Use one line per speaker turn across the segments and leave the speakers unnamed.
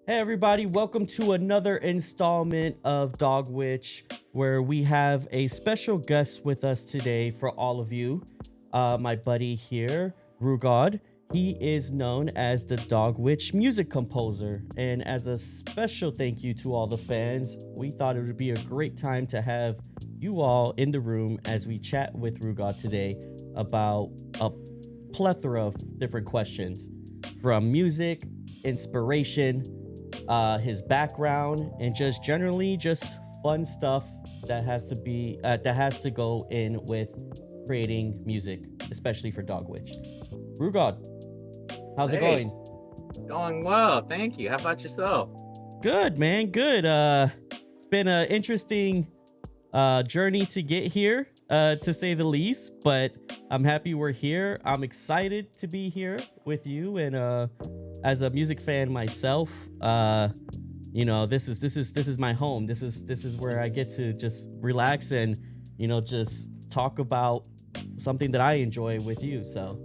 Hey everybody, welcome to another installment of Dog Witch, where we have a special guest with us today for all of you. My buddy here, Rugawd. He is known as the Dog Witch music composer. And as a special thank you to all the fans, we thought it would be a great time to have you all in the room as we chat with Rugawd today about a plethora of different questions from music, inspiration, his background, and just generally just fun stuff that has to go in with creating music, especially for Dog Witch. Rugod, how's it
Hey,
going?
going well. Thank you. How about yourself?
Good, man. Good. It's been an interesting journey to get here, to say the least. But I'm happy we're here. I'm excited to be here with you, and as a music fan myself, this is my home. This is where I get to just relax and just talk about something that I enjoy with you. So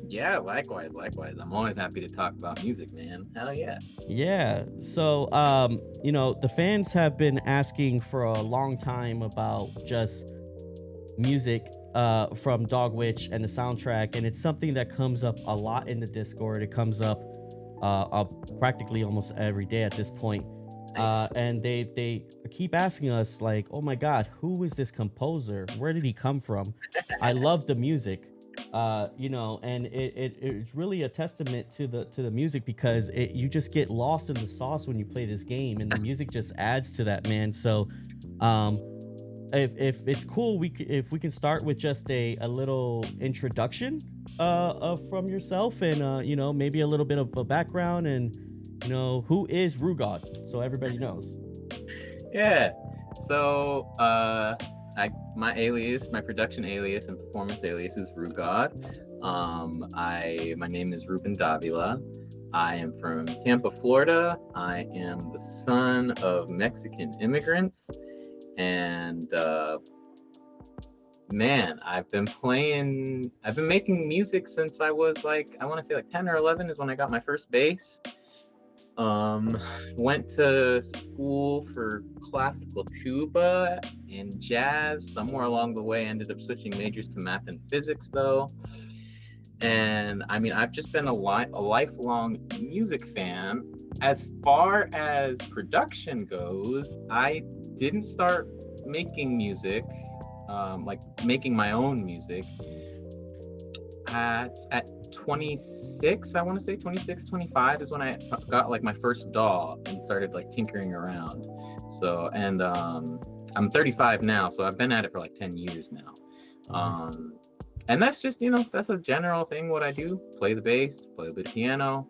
Yeah, likewise, likewise. I'm always happy to talk about music, man. Hell yeah.
yeah. So the fans have been asking for a long time about just music from Dog Witch and the soundtrack, and it's something that comes up a lot in the Discord. It comes up practically almost every day at this point.
Nice.
And they keep asking us like, "Oh my God, who is this composer? Where did he come from?" I love the music, and it's really a testament to the music because you just get lost in the sauce when you play this game, and the music just adds to that, man. So, um, if it's cool, if we can start with just a little introduction from yourself, and maybe a little bit of a background, and who is Rugod, so everybody knows.
Yeah. So, my alias, my production alias and performance alias is Rugawd. My name is Ruben Davila. I am from Tampa, Florida. I am the son of Mexican immigrants, and man, I've been making music since I was like, I want to say like 10 or 11 is when I got my first bass. Um, Went to school for classical tuba and jazz. Somewhere along the way, ended up switching majors to math and physics, though. And I mean, I've just been a lifelong music fan. As far as production goes, I didn't start making music, like making my own music, at 26. I want to say 26, 25 is when I got like my first DAW and started like tinkering around. So, and I'm 35 now, so I've been at it for like 10 years now.
Nice.
um and that's just, that's a general thing. What I do: play the bass, play a bit of piano,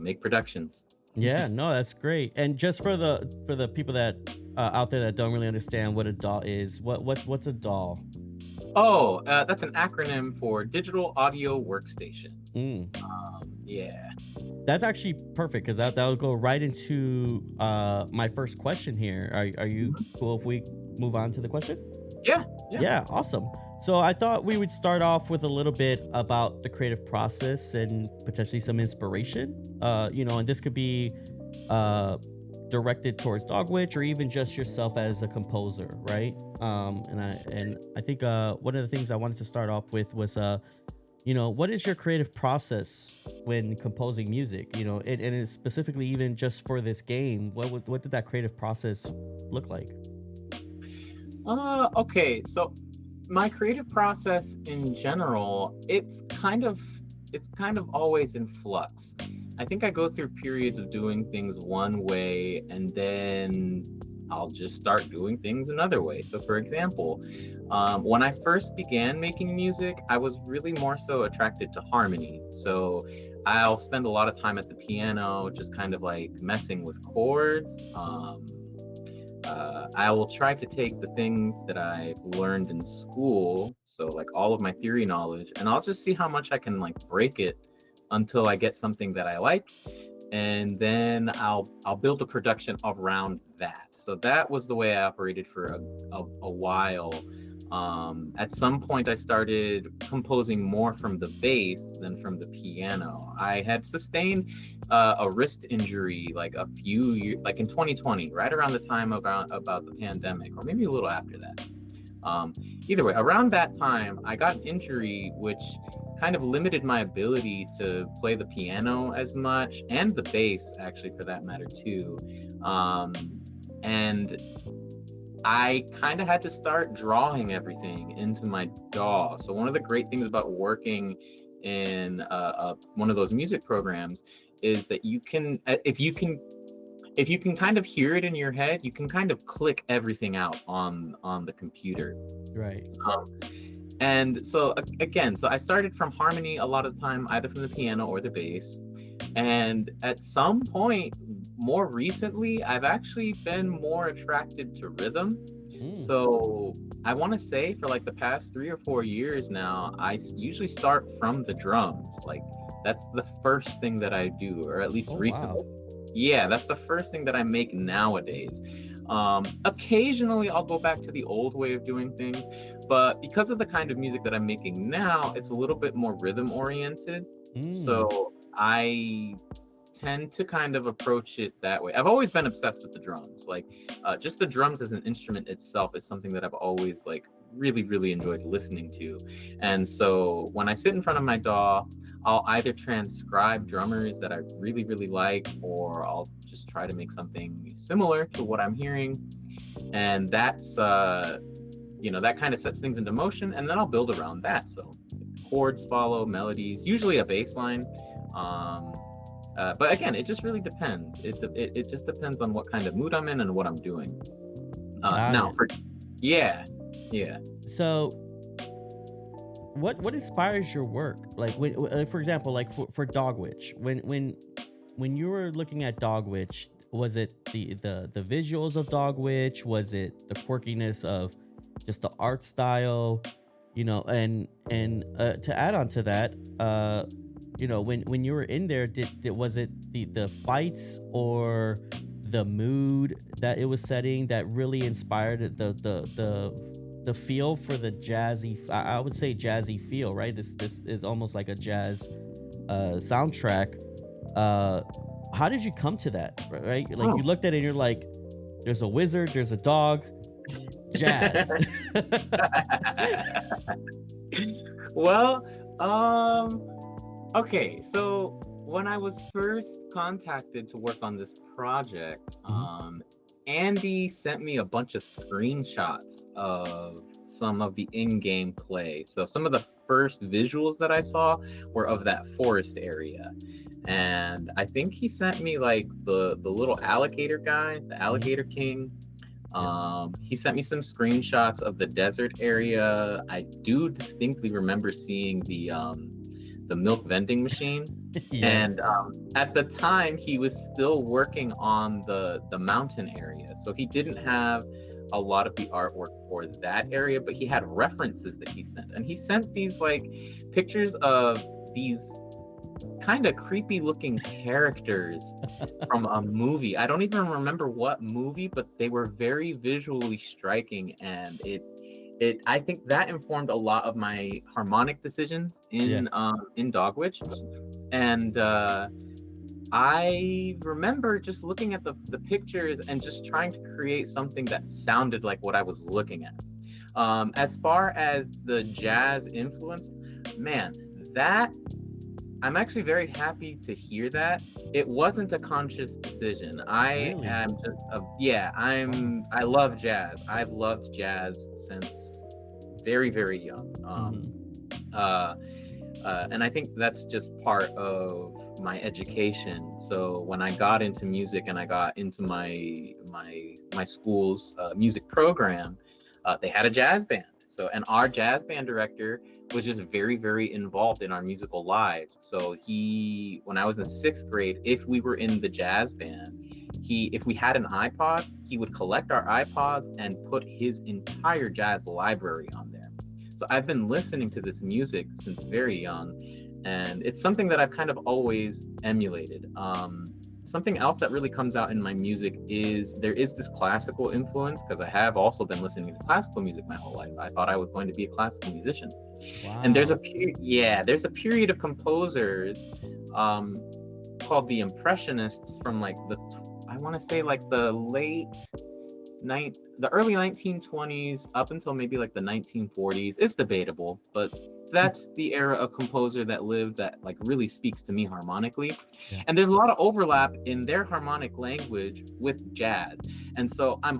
make productions.
Yeah, no, that's great. And just for the people that out there that don't really understand what a DAW is, what's a DAW?
Oh, that's an acronym for Digital Audio Workstation.
Mm.
Yeah.
That's actually perfect because that'll go right into my first question here. Are you
Mhm.
cool if we move on to the question?
Yeah, yeah.
Yeah, awesome. So I thought we would start off with a little bit about the creative process and potentially some inspiration. And this could be uh directed towards Dog Witch or even just yourself as a composer, right? And I think one of the things I wanted to start off with was what is your creative process when composing music? And it's specifically even just for this game. What did that creative process look like?
Okay. So my creative process in general, it's kind of always in flux. I think I go through periods of doing things one way, and then I'll just start doing things another way. So, for example, when I first began making music, I was really more so attracted to harmony. So I'll spend a lot of time at the piano, just kind of like messing with chords. I will try to take the things that I've learned in school, so like all of my theory knowledge, and I'll just see how much I can like break it until I get something that I like, and then I'll build a production around that. So that was the way I operated for a while. At some point, I started composing more from the bass than from the piano. I had sustained a wrist injury like a few years, like in 2020, right around the time about the pandemic, or maybe a little after that. Um, Either way, around that time, I got an injury which kind of limited my ability to play the piano as much, and the bass, actually, for that matter, too. Um, and I kind of had to start drawing everything into my DAW. So one of the great things about working in one of those music programs is that you can, if you can kind of hear it in your head, you can kind of click everything out on the computer.
Right.
And so again, so I started from harmony a lot of the time, either from the piano or the bass. And at some point, more recently, I've actually been more attracted to rhythm. So I want to say for like the past 3 or 4 years now, I usually start from the drums. Like that's the first thing that I do, or at least recently.
Wow.
Yeah, that's the first thing that I make nowadays. Occasionally, I'll go back to the old way of doing things, but because of the kind of music that I'm making now, it's a little bit more rhythm oriented. So I tend to kind of approach it that way. I've always been obsessed with the drums. Like, just the drums as an instrument itself is something that I've always like really, really enjoyed listening to. And so when I sit in front of my DAW, I'll either transcribe drummers that I really, really like, or I'll just try to make something similar to what I'm hearing. And that's, that kind of sets things into motion, and then I'll build around that. So chords follow, melodies, usually a bass line. But again, it just really depends. It just depends on what kind of mood I'm in and what I'm doing. Yeah.
So what inspires your work? Like when, for example, like for Dog Witch, when you were looking at Dog Witch, was it the visuals of Dog Witch? Was it the quirkiness of just the art style? And to add on to that, when you were in there, was it the fights or the mood that it was setting that really inspired the feel for the jazzy, I would say jazzy feel, right? This is almost like a jazz soundtrack. How did you come to that, right? Like you looked at it and you're like, there's a wizard, there's a dog, jazz.
Well, okay, so when I was first contacted to work on this project, Andy sent me a bunch of screenshots of some of the in-game play. So some of the first visuals that I saw were of that forest area. And I think he sent me like the little alligator guy, the alligator king. He sent me some screenshots of the desert area. I do distinctly remember seeing the milk vending machine.
Yes.
And at the time, he was still working on the mountain area, so he didn't have a lot of the artwork for that area, but he had references that he sent. And he sent these like pictures of these kind of creepy looking characters from a movie. I don't even remember what movie, but they were very visually striking, and I think that informed a lot of my harmonic decisions in Dog Witch. And I remember just looking at the pictures and just trying to create something that sounded like what I was looking at. As far as the jazz influence, man, that I'm actually very happy to hear that. It wasn't a conscious decision. I am just I love jazz. I've loved jazz since very, very young. And I think that's just part of my education. So when I got into music and I got into my school's music program, they had a jazz band. So, and our jazz band director was just very, very involved in our musical lives. So when I was in 6th grade, if we were in the jazz band, if we had an iPod, he would collect our iPods and put his entire jazz library on there. So I've been listening to this music since very young, and it's something that I've kind of always emulated. something else that really comes out in my music is there is this classical influence, because I have also been listening to classical music my whole life. I thought I was going to be a classical musician.
Wow.
And there's a period of composers called the Impressionists from like I want to say like the early 1920s up until maybe like the 1940s. It's debatable, but that's the era of composer that lived that like really speaks to me harmonically.
Yeah.
And there's a lot of overlap in their harmonic language with jazz. And so I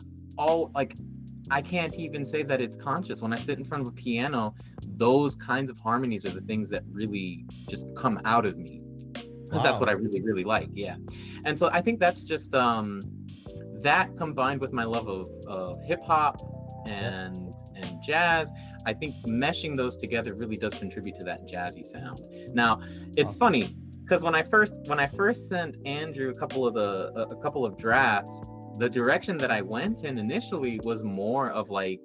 can't even say that it's conscious. When I sit in front of a piano, those kinds of harmonies are the things that really just come out of me. Because that's what I really, really like. Yeah. And so I think that's just that combined with my love of hip hop and jazz, I think meshing those together really does contribute to that jazzy sound. Now, it's funny because when I first sent Andrew a couple of drafts, the direction that I went in initially was more of like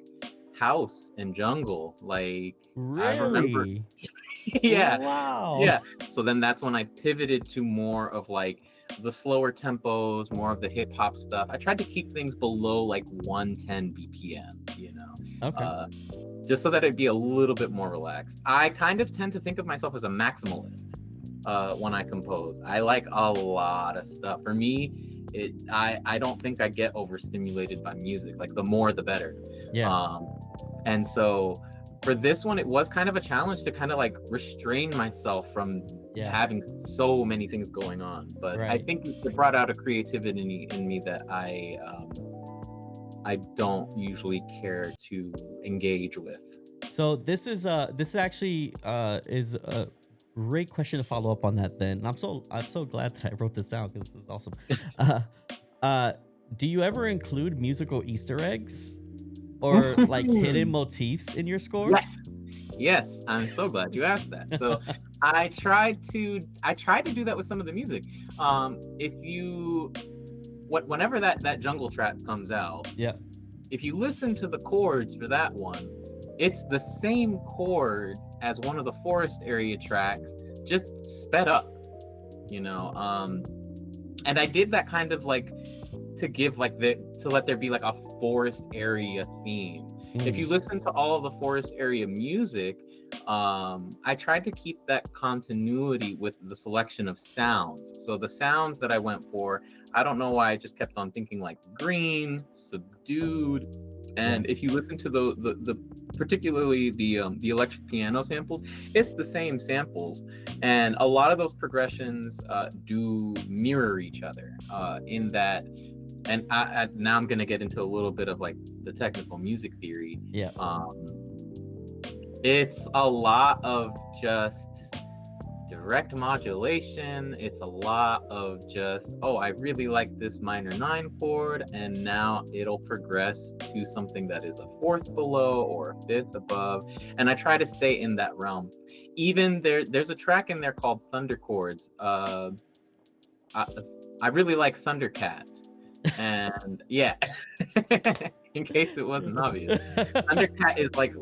house and jungle. Like,
really?
I remember, yeah,
wow,
yeah. So then that's when I pivoted to more of like the slower tempos, more of the hip hop stuff. I tried to keep things below like 110 BPM, you know.
Okay.
Just so that it'd be a little bit more relaxed. I kind of tend to think of myself as a maximalist when I compose. I like a lot of stuff. For me, I don't think I get overstimulated by music. Like the more the better.
Yeah.
And so for this one, it was kind of a challenge to kind of like restrain myself from having so many things going on. But I think it brought out a creativity in me that I don't usually care to engage with.
So this actually is a great question to follow up on that. Then I'm so glad that I wrote this down because this is awesome. Do you ever include musical Easter eggs or like hidden motifs in your scores?
Yes, I'm so glad you asked that. So I tried to do that with some of the music. Whenever that jungle track comes out, if you listen to the chords for that one, it's the same chords as one of the forest area tracks, just sped up, you know. And I did that kind of like to give like to let there be like a forest area theme. If you listen to all of the forest area music, I tried to keep that continuity with the selection of sounds. So the sounds that I went for, I don't know why I just kept on thinking like green, subdued, and if you listen to the particularly the electric piano samples, it's the same samples, and a lot of those progressions do mirror each other in that. And I now I'm gonna get into a little bit of like the technical music theory. It's a lot of just direct modulation. It's a lot of just, oh, I really like this minor 9 chord, and now it'll progress to something that is a 4th below or a 5th above. And I try to stay in that realm. Even there's a track in there called Thunder Chords. I really like Thundercat. And yeah, in case it wasn't obvious, Thundercat is like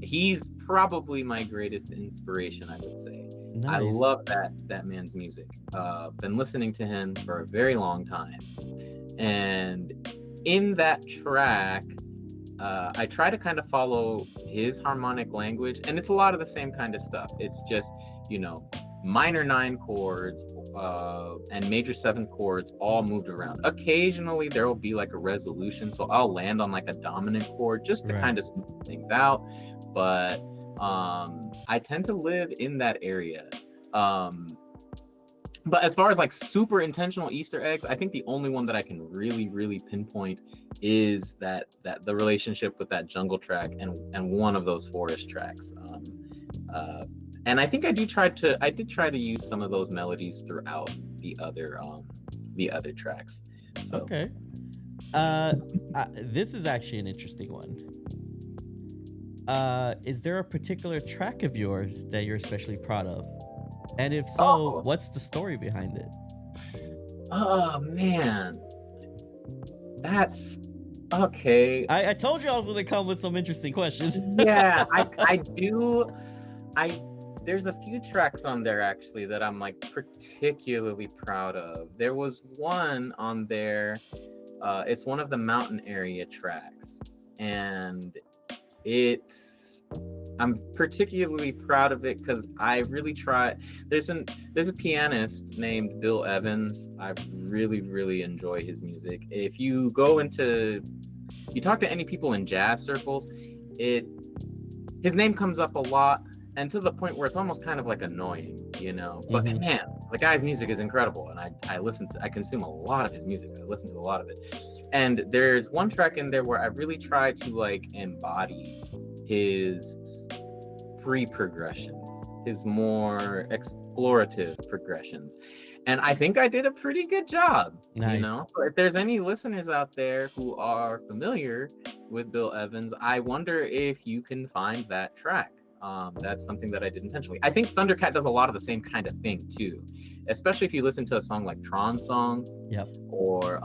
he's probably my greatest inspiration, I would say. Nice. I love that man's music. Been listening to him for a very long time, and in that track, I try to kind of follow his harmonic language, and it's a lot of the same kind of stuff. It's just, you know, minor 9 chords and major 7 chords all moved around. Occasionally there will be like a resolution, so I'll land on like a dominant chord just to kind of smooth things out. But I tend to live in that area. But as far as like super intentional Easter eggs, I think the only one that I can really pinpoint is that the relationship with that jungle track and one of those forest tracks. And I think I did try to use some of those melodies throughout the other tracks. So.
Okay. This is actually an interesting one. Is there a particular track of yours that you're especially proud of? And if so, what's the story behind it?
Oh man, that's okay.
I told you I was gonna come with some interesting questions.
Yeah, I do. there's a few tracks on there actually that I'm like particularly proud of. There was one on there, it's one of the mountain area tracks, and it's I'm particularly proud of it because I really try. There's a pianist named Bill Evans. I really enjoy his music. If you talk to any people in jazz circles, his name comes up a lot, and to the point where it's almost kind of like annoying, you know. But man, the guy's music is incredible, and I consume a lot of his music. I listen to a lot of it. And there's one track in there where I really try to like embody his free progressions, his more explorative progressions. And I think I did a pretty good job.
Nice.
You know, so if there's any listeners out there who are familiar with Bill Evans, I wonder if you can find that track. That's something that I did intentionally. I think Thundercat does a lot of the same kind of thing too, especially if you listen to a song like Tron Song.
Yep.
Or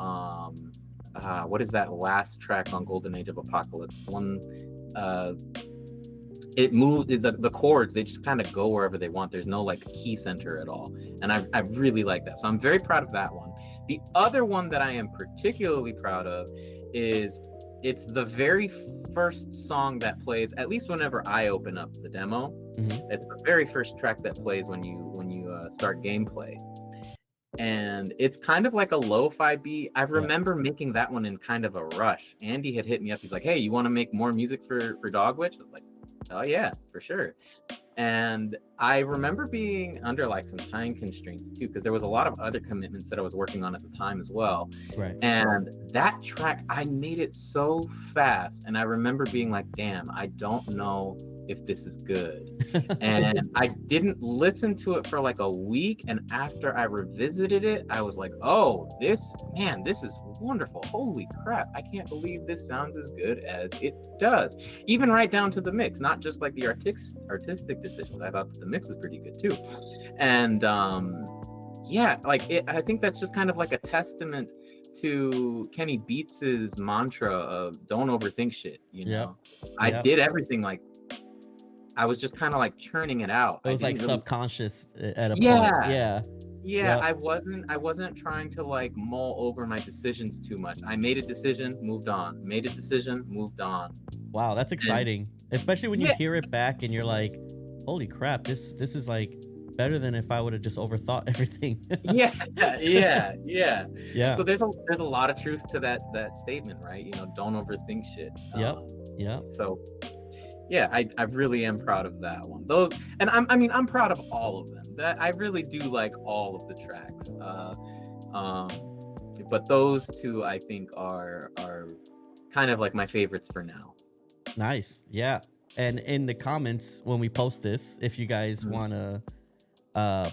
what is that last track on Golden Age of Apocalypse? One, it moved, the chords, they just kind of go wherever they want. There's no like key center at all. And I really like that. So I'm very proud of that one. The other one that I am particularly proud of is it's the very first song that plays, at least whenever I open up the demo. It's the very first track that plays when you start gameplay. And it's kind of like a lo-fi beat. I remember making that one in kind of a rush. Andy had hit me up. He's like, hey, you want to make more music for Dogwitch? I was like, oh yeah, for sure. And I remember being under like some time constraints too, because there was a lot of other commitments that I was working on at the time as well.
Right.
And that track, I made it so fast. And I remember being like, damn, I don't know if this is good. And I didn't listen to it for like a week. And after I revisited it, I was like, oh, this is wonderful. Holy crap. I can't believe this sounds as good as it does. Even right down to the mix, not just like the artistic decisions. I thought that the mix was pretty good too. And yeah, like I think that's just kind of like a testament to Kenny Beats's mantra of don't overthink shit, you know. I did everything like I was just kind of like churning it out.
It was like subconscious at a point.
Yeah, I wasn't trying to like mull over my decisions too much. I made a decision, moved on. Made a decision, moved on.
Wow, that's exciting. Especially when you hear it back and you're like, holy crap, this is like better than if I would have just overthought everything. Yeah.
So there's a lot of truth to that statement, right? You know, don't overthink shit. So yeah, I really am proud of that one. Those, and I'm proud of all of them. That I really do like all of the tracks. But those two I think are kind of like my favorites for now.
Nice. Yeah. And in the comments when we post this, if you guys want to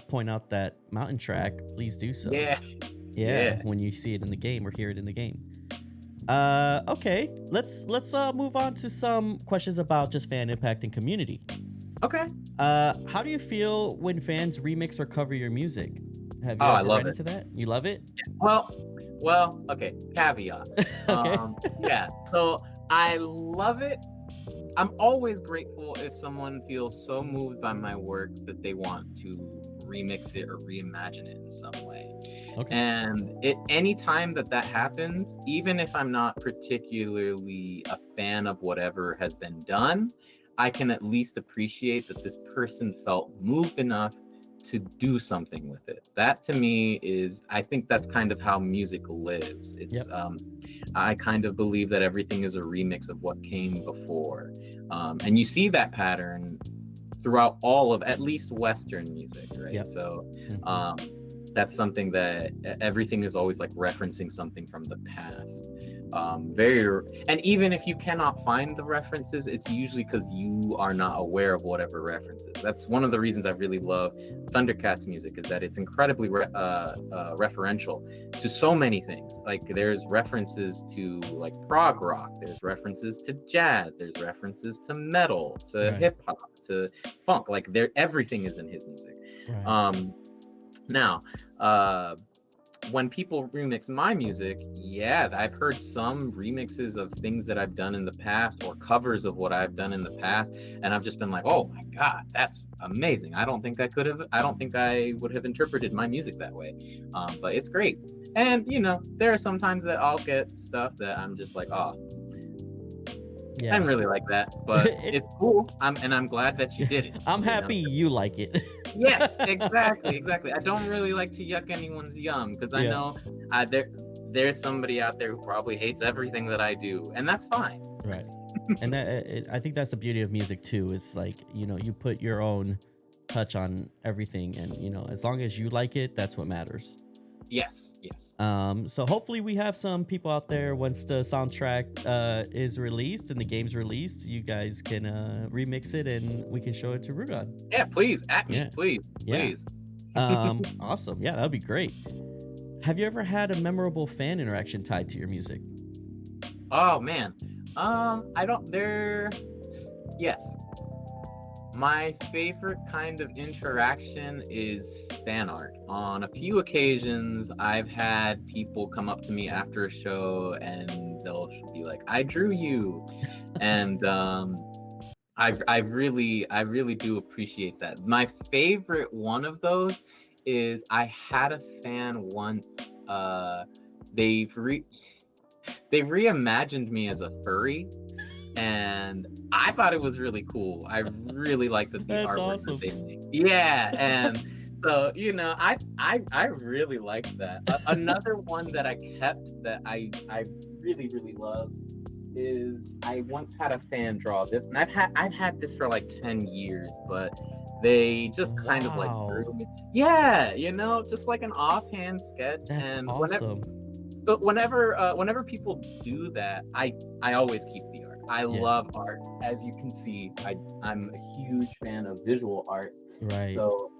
point out that mountain track, please do so. Yeah. When you see it in the game or hear it in the game. Okay, let's move on to some questions about just fan impact and community.
Okay.
How do you feel when fans remix or cover your music? Have you ever run into that? You love it?
Well, okay, caveat.
Okay.
Yeah, so I love it. I'm always grateful if someone feels so moved by my work that they want to remix it or reimagine it in some way.
Okay.
And any time that happens, even if I'm not particularly a fan of whatever has been done, I can at least appreciate that this person felt moved enough to do something with it. That to me I think that's kind of how music lives. It's I kind of believe that everything is a remix of what came before. And you see that pattern throughout all of at least Western music, right?
Yep.
So that's something that everything is always like referencing something from the past. And even if you cannot find the references, it's usually because you are not aware of whatever references. That's one of the reasons I really love Thundercat's music, is that it's incredibly referential to so many things. Like there's references to like prog rock, there's references to jazz, there's references to metal, to hip hop, to funk. Like everything is in his music.
Right.
Now, when people remix my music, yeah, I've heard some remixes of things that I've done in the past or covers of what I've done in the past, and I've just been like, oh my God, that's amazing. I don't think I would have interpreted my music that way. But it's great. And there are some times that I'll get stuff that I'm just like, oh, I
Yeah.
didn't really like that, but it's cool. I'm glad that you did it.
I'm happy you like it.
Yes, exactly. I don't really like to yuck anyone's yum because I
Yeah.
know there's somebody out there who probably hates everything that I do, and that's fine.
Right. And I think that's the beauty of music too. It's like, you put your own touch on everything, and as long as you like it, that's what matters.
Yes.
So hopefully we have some people out there once the soundtrack is released and the game's released, you guys can remix it and we can show it to Rugawd.
Yeah, please at me,
Yeah.
please.
Awesome. Yeah, that'd be great. Have you ever had a memorable fan interaction tied to your music?
Oh man, yes. My favorite kind of interaction is fan art. On a few occasions, I've had people come up to me after a show and they'll be like, "I drew you," and I really do appreciate that. My favorite one of those is I had a fan once. They've reimagined me as a furry, and I thought it was really cool. I really like the
That's
artwork
awesome.
that they make. Yeah, and so I really like that. Another one that I kept that I really love is I once had a fan draw this, and I've had this for like 10 years, but they just kind of like drew me. Yeah, just like an offhand sketch.
That's
and
awesome.
whenever people do that, I always keep the art. I love art. As you can see, I'm a huge fan of visual art.
Right.
So,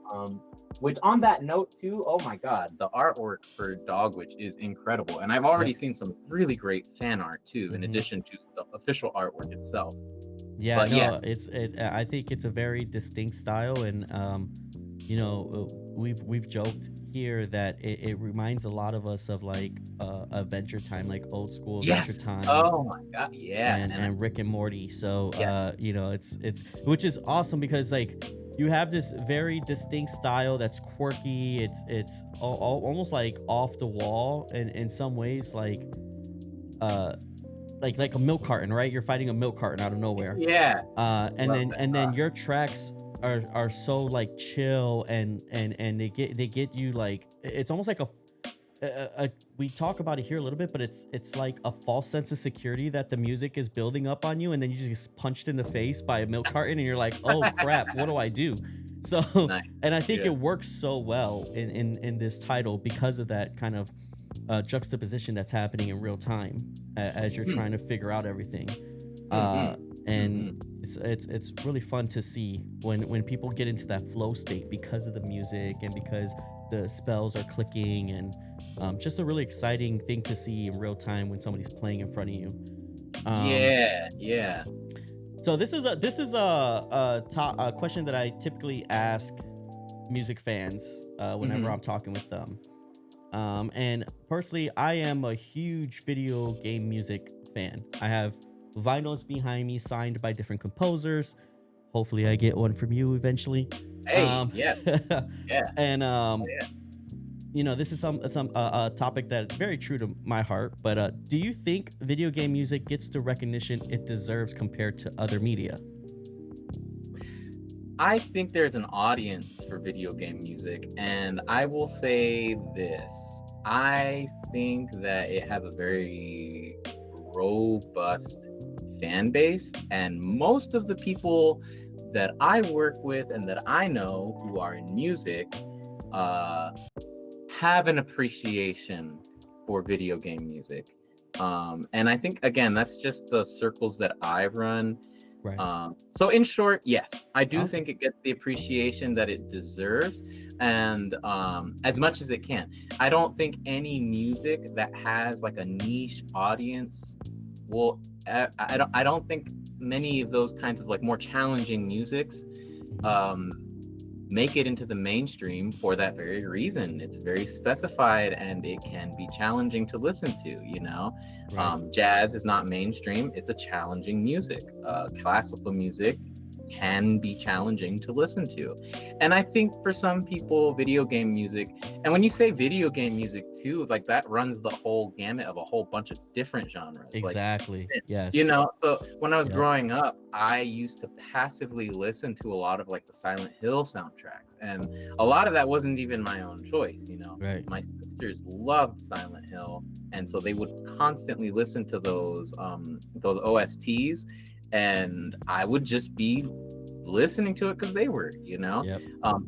which on that note too, oh my God, the artwork for Dogwitch is incredible. And I've already seen some really great fan art too, in addition to the official artwork itself.
Yeah,
But
no, I think it's a very distinct style, and we've joked here that it reminds a lot of us of like Adventure Time, like old school Adventure Time.
Oh my God, yeah.
And Rick and Morty. So
Yeah.
it's which is awesome because like you have this very distinct style that's quirky. It's almost like off the wall, and in some ways like a milk carton, right? You're fighting a milk carton out of nowhere.
Yeah.
And then your tracks are so like chill, and they get you like, it's almost like a we talk about it here a little bit, but it's like a false sense of security that the music is building up on you, and then you just get punched in the face by a milk carton, and you're like, oh crap, what do I do? So
Nice.
and I think it works so well in this title because of that kind of juxtaposition that's happening in real time as you're trying to figure out everything. And it's really fun to see when people get into that flow state because of the music and because the spells are clicking, and just a really exciting thing to see in real time when somebody's playing in front of you.
Yeah.
So this is a question that I typically ask music fans whenever I'm talking with them. And personally, I am a huge video game music fan. I have vinyls behind me signed by different composers. Hopefully I get one from you eventually.
Hey, yeah.
And this is some a topic that's very true to my heart, but do you think video game music gets the recognition it deserves compared to other media?
I think there's an audience for video game music, and I will say this. I think that it has a very robust fan base, and most of the people that I work with and that I know who are in music have an appreciation for video game music. And I think, again, that's just the circles that I run.
Right.
So in short, yes, I do think it gets the appreciation that it deserves, and as much as it can. I don't think any music that has like a niche audience will. I don't think many of those kinds of like more challenging musics make it into the mainstream for that very reason. It's very specified and it can be challenging to listen to, you know.
Right.
Jazz is not mainstream, it's a challenging music. Classical music can be challenging to listen to. And I think for some people, video game music, and when you say video game music too, like that runs the whole gamut of a whole bunch of different genres.
Exactly.
Like,
Yes.
you know, so when I was
Yep.
growing up, I used to passively listen to a lot of like the Silent Hill soundtracks. And a lot of that wasn't even my own choice, you know.
Right.
My sisters loved Silent Hill, and so they would constantly listen to those OSTs, and I would just be listening to it because they were, you know.
Yep.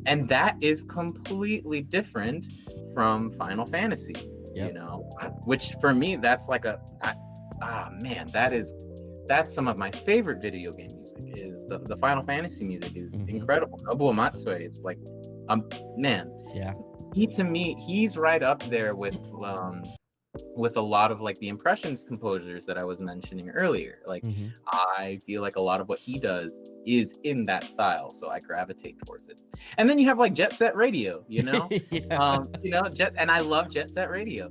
And that is completely different from Final Fantasy,
Yep.
you know, which for me, that's like man, that's some of my favorite video game music. Is the Final Fantasy music is incredible. Nobuo Matsue is like, man,
yeah,
to me, he's right up there with a lot of like the Impressions composers that I was mentioning earlier. Like, I feel like a lot of what he does is in that style, so I gravitate towards it. And then you have like Jet Set Radio, you know.
yeah.
You know, and I love Jet Set Radio.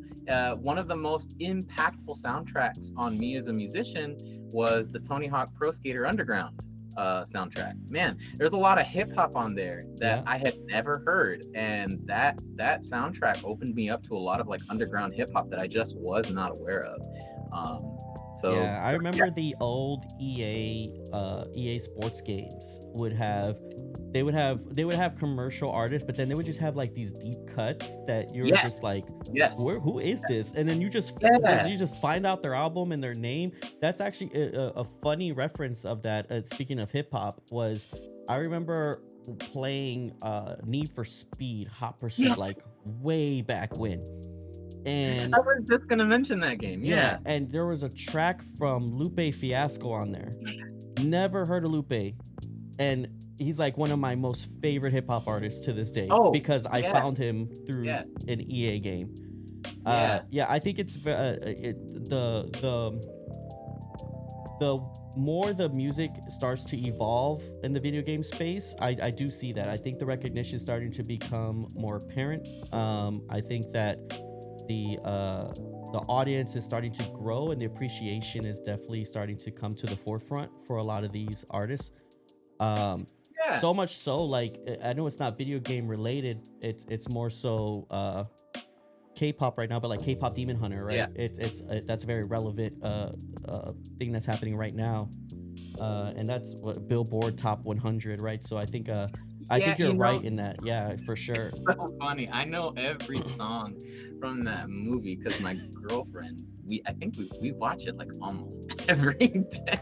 One of the most impactful soundtracks on me as a musician was the Tony Hawk Pro Skater Underground soundtrack. Man, there's a lot of hip hop on there that I had never heard, and that soundtrack opened me up to a lot of like underground hip hop that I just was not aware of.
I remember the old EA Sports games would have commercial artists, but then they would just have like these deep cuts that you're just like, who is this? And then you just find out their album and their name. That's actually a funny reference of that. Speaking of hip hop, was I remember playing Need for Speed Hot Pursuit like way back when. And
I was just gonna mention that game. Yeah.
And there was a track from Lupe Fiasco on there. Never heard of Lupe, and he's like one of my most favorite hip hop artists to this day because I found him through an EA game. I think it's the more the music starts to evolve in the video game space, I do see that. I think the recognition is starting to become more apparent. I think that the audience is starting to grow, and the appreciation is definitely starting to come to the forefront for a lot of these artists. So much so, like, I know it's not video game related, it's more so K-pop right now, but like K-pop Demon Hunter, right? It's that's a very relevant thing that's happening right now, and that's what Billboard Top 100, right? So I think you're right in that. Yeah, for sure.
It's so funny. I know every song from that movie because my girlfriend, I think we watch it like almost every day.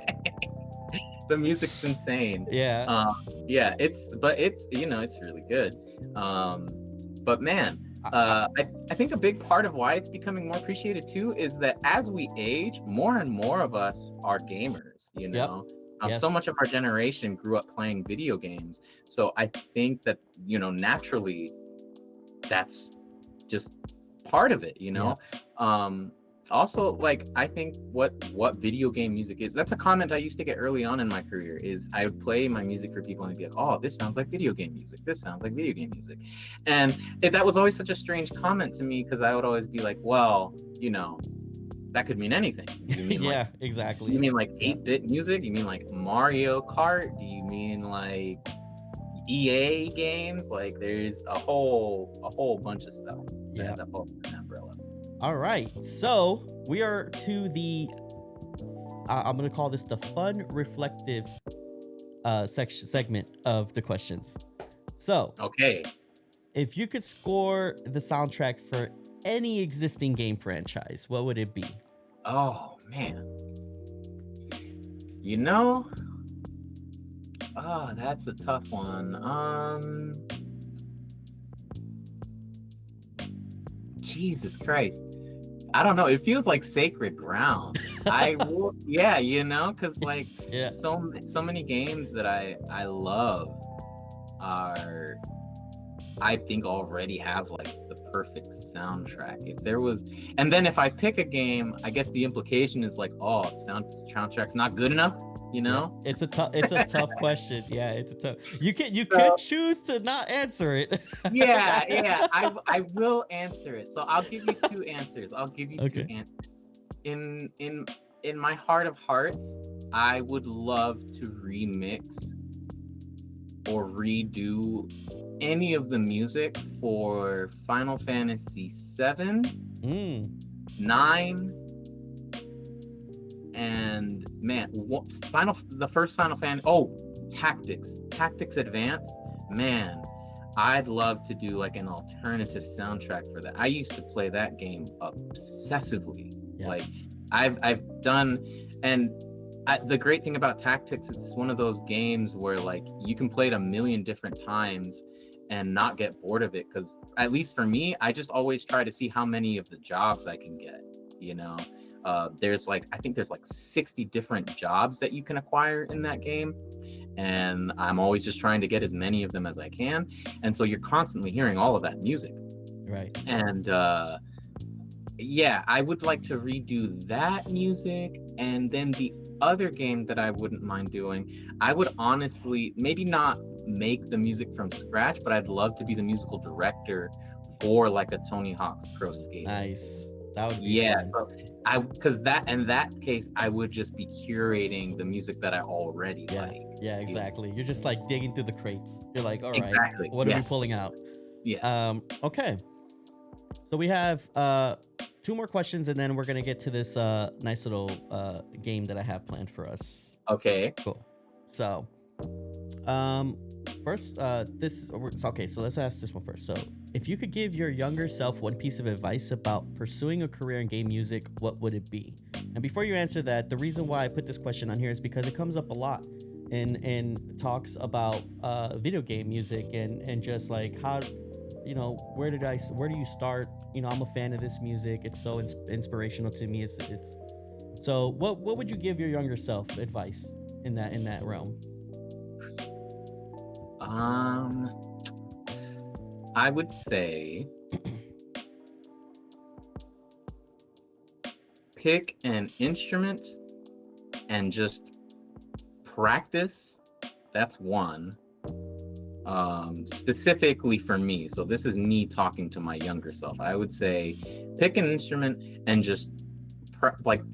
The music's insane. It's you know, it's really good. But man, I think a big part of why it's becoming more appreciated too is that as we age, more and more of us are gamers, you know. So much of our generation grew up playing video games. So I think that, you know, naturally that's just part of it, you know. Also, like, I think what video game music is, that's a comment I used to get early on in my career, is I would play my music for people and they'd be like, oh, this sounds like video game music. This sounds like video game music. And that was always such a strange comment to me, because I would always be like, well, you know, that could mean anything. You mean like,
exactly.
You mean like 8-bit music? You mean like Mario Kart? Do you mean like EA games? Like, there's a whole bunch of stuff that falls in that umbrella.
All right, so we are to the I'm gonna call this the fun reflective segment of the questions. So if you could score the soundtrack for any existing game franchise, what would it be?
Oh man, you know, that's a tough one. Jesus Christ, I don't know. It feels like sacred ground. You know, because like so many games that I love are, I think, already have like the perfect soundtrack. If there was, and then if I pick a game, I guess the implication is like, oh, the soundtrack's not good enough. you
Yeah,
know?
it's a tough question. Yeah, it's a tough. You could
So
choose to not answer it.
yeah, I will answer it. So I'll give you two answers. I'll give you two
Okay.
answers. In in my heart of hearts, I would love to remix or redo any of the music for Final Fantasy 7,
Mm.
9, and man, the first Final Fantasy. Oh, Tactics Advance. Man, I'd love to do like an alternative soundtrack for that. I used to play that game obsessively.
Yeah.
Like I've done, and the great thing about Tactics, it's one of those games where like you can play it a million different times and not get bored of it. Because at least for me, I just always try to see how many of the jobs I can get. You know, there's like I think there's like 60 different jobs that you can acquire in that game, and I'm always just trying to get as many of them as I can. And so you're constantly hearing all of that music.
Right.
And yeah, I would like to redo that music. And then the other game that I wouldn't mind doing, I would honestly maybe not make the music from scratch, but I'd love to be the musical director for like a Tony Hawk's Pro Skater.
Nice. That would be
Yeah,
fun.
so because that in that case, I would just be curating the music that I already like.
Yeah, exactly. You're just like digging through the crates. You're like, all right,
Exactly.
what are we
Yes.
pulling out?
Yeah.
Okay. So we have two more questions, and then we're gonna get to this nice little game that I have planned for us.
Okay.
Cool. So, first, okay. So let's ask this one first. So, if you could give your younger self one piece of advice about pursuing a career in game music, what would it be? And before you answer that, the reason why I put this question on here is because it comes up a lot in talks about video game music and just like how, you know, where do you start? You know, I'm a fan of this music. It's so inspirational to me. It's so what would you give your younger self advice in that realm?
I would say pick an instrument and just practice. That's one. Specifically for me, so this is me talking to my younger self. I would say pick an instrument and just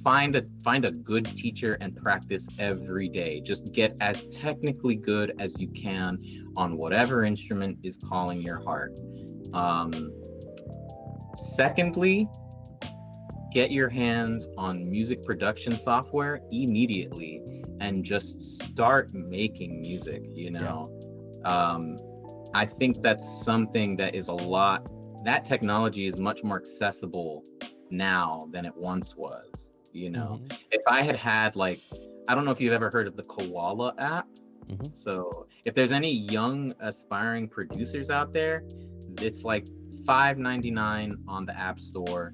find a good teacher and practice every day. Just get as technically good as you can on whatever instrument is calling your heart. Secondly, get your hands on music production software immediately and just start making music, you know. I think that's something that is that technology is much more accessible now than it once was, you know. If I had like, I don't know if you've ever heard of the Koala app. So if there's any young aspiring producers out there, it's like $5.99 on the App Store.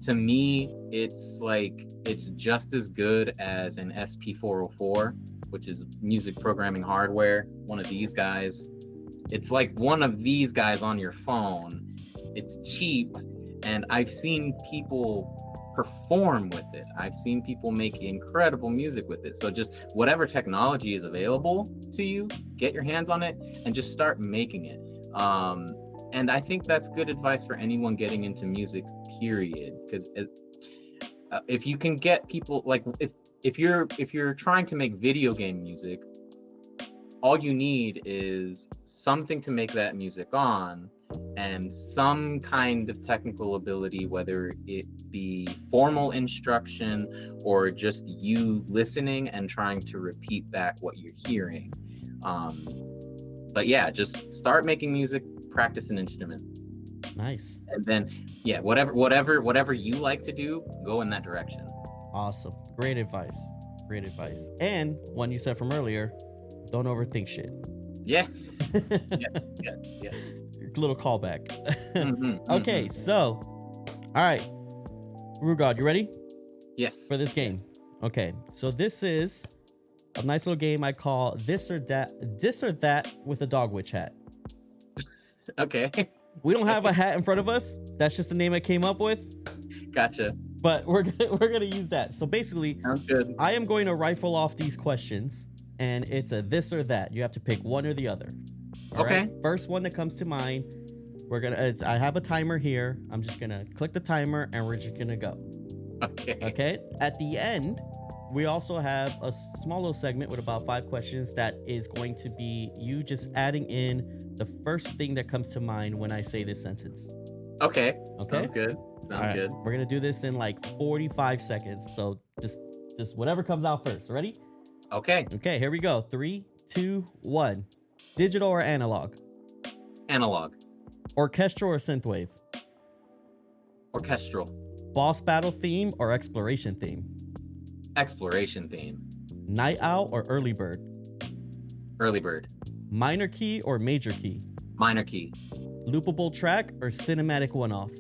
To me, it's just as good as an SP404, which is music programming hardware. One of these guys. It's like one of these guys on your phone. It's cheap, and I've seen people perform with it. I've seen people make incredible music with it. So just whatever technology is available to you, get your hands on it and just start making it. And I think that's good advice for anyone getting into music, period. Because if you can get people, like if you're trying to make video game music, all you need is something to make that music on and some kind of technical ability, whether it be formal instruction or just you listening and trying to repeat back what you're hearing. But yeah, just start making music, practice an instrument.
Nice.
And then yeah, whatever you like to do, go in that direction.
Awesome. Great advice. And one you said from earlier, don't overthink shit.
Yeah. Yeah.
Little callback. Okay, so all right, Rugawd, you ready?
Yes.
For this game. Okay, so this is a nice little game I call this or that with a dog witch hat.
Okay.
We don't have a hat in front of us. That's just the name I came up with.
Gotcha.
but we're gonna use that. So basically,
Sounds good.
I am going to rifle off these questions, and it's a this or that. You have to pick one or the other. All
Okay.
right. First one that comes to mind. I have a timer here. I'm just gonna click the timer, and we're just gonna go.
Okay.
Okay. At the end, we also have a small little segment with about 5 questions that is going to be you just adding in the first thing that comes to mind when I say this sentence.
Okay.
Okay.
Sounds good. Sounds good.
We're gonna do this in like 45 seconds. So just whatever comes out first. Ready?
Okay.
Okay. Here we go. 3, 2, 1. Digital or analog?
Analog.
Orchestral or synthwave?
Orchestral.
Boss battle theme or exploration theme?
Exploration theme.
Night owl or early bird?
Early bird.
Minor key or major key?
Minor key.
Loopable track or cinematic one-off?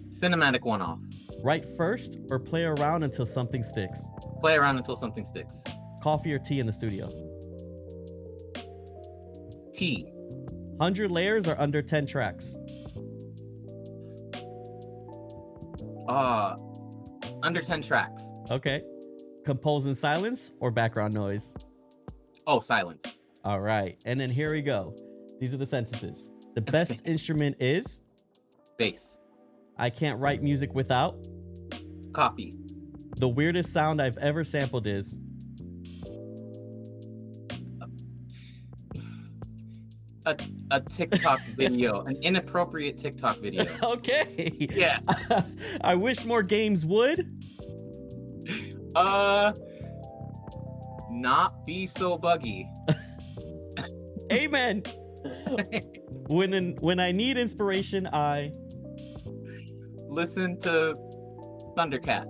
Cinematic one-off.
Write first or play around until something sticks?
Play around until something sticks.
Coffee or tea in the studio?
Tea.
100 layers or under 10 tracks?
Under 10 tracks.
Okay. Compose in silence or background noise?
Oh, silence.
All right. And then here we go. These are the sentences. The best instrument is?
Bass.
I can't write music without?
Copy.
The weirdest sound I've ever sampled is?
A TikTok video, an inappropriate TikTok video.
Okay.
Yeah.
I wish more games would?
Not be so buggy.
Amen. When I need inspiration, I
listen to Thundercat.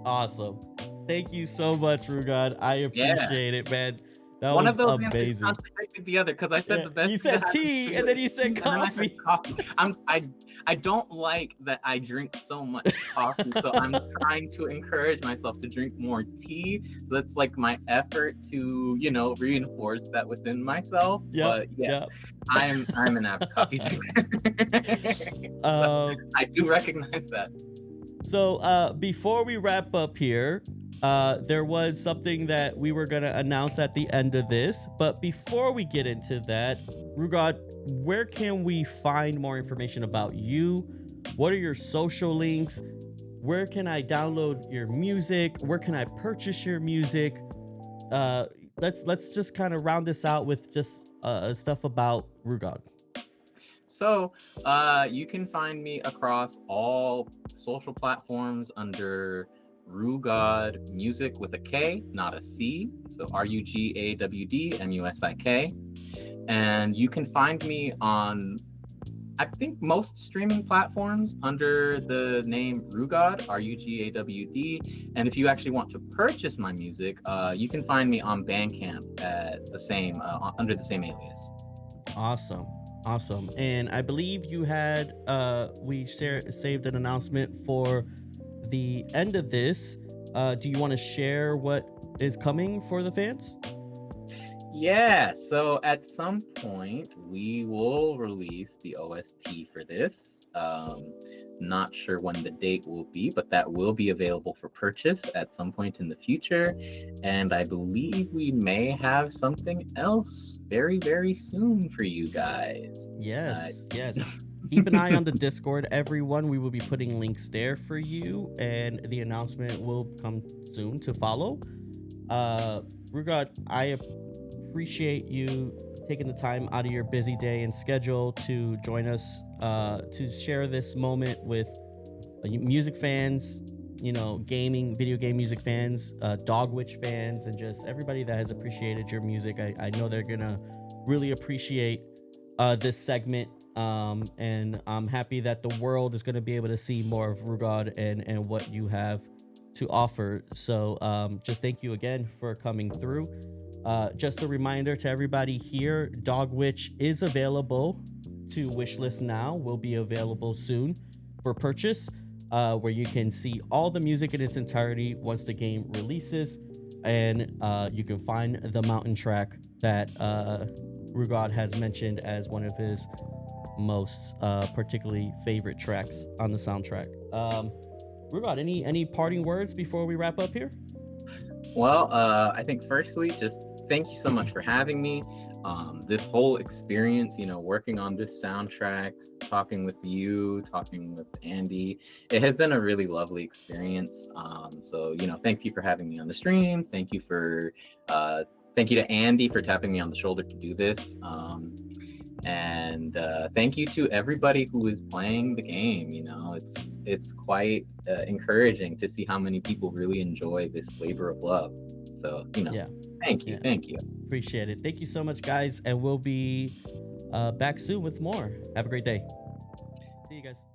Awesome. Thank you so much, Rugawd. I appreciate it, man. That
One
was
of those
amazing.
contradicted the other because I said the best.
You said tea and then you said coffee.
I don't like that I drink so much coffee, so I'm trying to encourage myself to drink more tea. So that's like my effort to, reinforce that within myself.
Yep,
But yeah,
yep.
I'm an avid coffee drinker. I do recognize that.
So before we wrap up here, there was something that we were going to announce at the end of this. But before we get into that, Rugawd, where can we find more information about you? What are your social links? Where can I download your music? Where can I purchase your music? Let's just kind of round this out with just stuff about Rugawd.
So you can find me across all social platforms under Rugawd Music with a K, not a C. So Rugawd Musik. And you can find me on, I think, most streaming platforms under the name Rugawd, Rugawd. And if you actually want to purchase my music, you can find me on Bandcamp at the same under the same alias.
Awesome. And I believe you had saved an announcement for the end of this. Do you want to share what is coming for the fans?
Yeah, so at some point we will release the OST for this. Not sure when the date will be, but that will be available for purchase at some point in the future. And I believe we may have something else very, very soon for you guys.
Yes. Keep an eye on the Discord, everyone. We will be putting links there for you, and the announcement will come soon to follow. Rugawd, I appreciate you taking the time out of your busy day and schedule to join us to share this moment with music fans, gaming, video game music fans, Dogwitch fans, and just everybody that has appreciated your music. I know they're gonna really appreciate this segment, and I'm happy that the world is gonna be able to see more of Rugawd and what you have to offer. So just thank you again for coming through. Just a reminder to everybody here, Dogwitch is available to wishlist now, will be available soon for purchase, where you can see all the music in its entirety once the game releases, and you can find the mountain track that Rugawd has mentioned as one of his most particularly favorite tracks on the soundtrack. Rugawd, any parting words before we wrap up here?
Well, I think firstly, just thank you so much for having me. This whole experience, working on this soundtrack, talking with you, talking with Andy, it has been a really lovely experience. So, thank you for having me on the stream. Thank you to Andy for tapping me on the shoulder to do this. And thank you to everybody who is playing the game. It's quite encouraging to see how many people really enjoy this labor of love. So,
Yeah.
thank you.
Yeah.
Thank you.
Appreciate it. Thank you so much, guys. And we'll be back soon with more. Have a great day. See you guys.